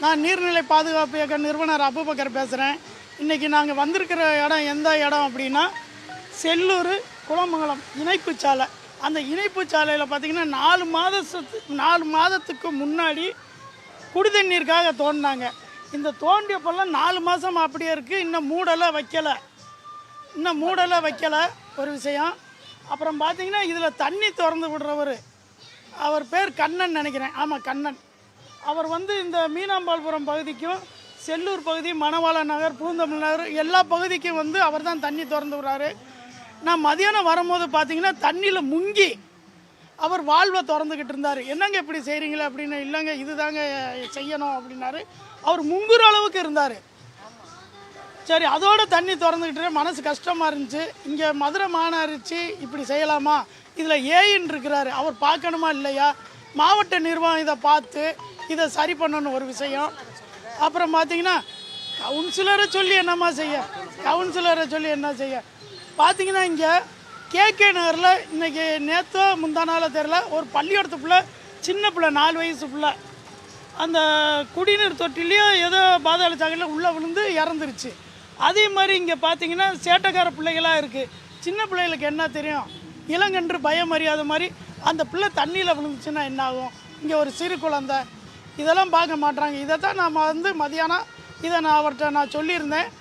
நான் நீர்நிலை பாதுகாப்பு இயக்க நிறுவனர் அபுபக்கர் பேசுகிறேன். இன்றைக்கி நாங்கள் வந்திருக்கிற இடம் எந்த இடம் அப்படின்னா செல்லூர் குளமங்கலம் இணைப்பு சாலை. அந்த இணைப்பு சாலையில் பார்த்திங்கன்னா 4 மாதத்துக்கு முன்னாடி குடி தண்ணீருக்காக தோண்டினாங்க. இந்த தோண்டியப்பெல்லாம் 4 மாதம் அப்படியே இருக்குது. இன்னும் மூடலை வைக்கலை ஒரு விஷயம். அப்புறம் பார்த்திங்கன்னா இதில் தண்ணி திறந்து விடுறவர், அவர் பேர் கண்ணன் நினைக்கிறேன். ஆமாம், கண்ணன். அவர் இந்த மீனாம்பாள்புரம் பகுதிக்கும் செல்லூர் பகுதி, மணவாள நகர், பூந்தமிழ் நகர் எல்லா பகுதிக்கும் அவர் தான் தண்ணி திறந்து விடுறாரு. நான் மதியானம் வரும்போது பார்த்தீங்கன்னா தண்ணியில் முங்கி அவர் வாழ்வை திறந்துக்கிட்டு இருந்தார். என்னங்க இப்படி செய்கிறீங்களே அப்படின்னு. இல்லைங்க, இதுதாங்க செய்யணும் அப்படின்னாரு. அவர் முங்குற அளவுக்கு இருந்தார். சரி, அதோட தண்ணி திறந்துக்கிட்டு மனசு கஷ்டமாக இருந்துச்சு. இங்கே மதுரை மாநகராட்சி இப்படி செய்யலாமா, இதில் ஏன்னு இருக்கிறாரு, அவர் பார்க்கணுமா இல்லையா, மாவட்ட நிர்வாகம் இதை பார்த்து இதை சரி பண்ணணும் ஒரு விஷயம். அப்புறம் பார்த்தீங்கன்னா கவுன்சிலரை சொல்லி என்ன செய்ய பார்த்தீங்கன்னா இங்கே கேகே நகரில் இன்றைக்கி நேற்றோ முந்தானால தெரில, ஒரு பள்ளியோடத்து பிள்ளை, சின்ன பிள்ளை 4 வயசு பிள்ளை, அந்த குடிநீர் தொட்டிலையோ ஏதோ பாதாள சாக்கடையில் உள்ளே விழுந்து இறந்துருச்சு. அதே மாதிரி இங்கே பார்த்தீங்கன்னா சேட்டைக்கார பிள்ளைகளாக இருக்குது. சின்ன பிள்ளைகளுக்கு என்ன தெரியும், இளங்கன்று பயம் அறியாத மாதிரி அந்த பிள்ளை தண்ணியில் விழுந்துச்சுன்னா என்ன ஆகும். இங்கே ஒரு சிறு குழந்தை, இதெல்லாம் பார்க்க மாட்டாங்க. இதை தான் நாம் மதியானம் இதை நான் அவர்கிட்ட சொல்லியிருந்தேன்.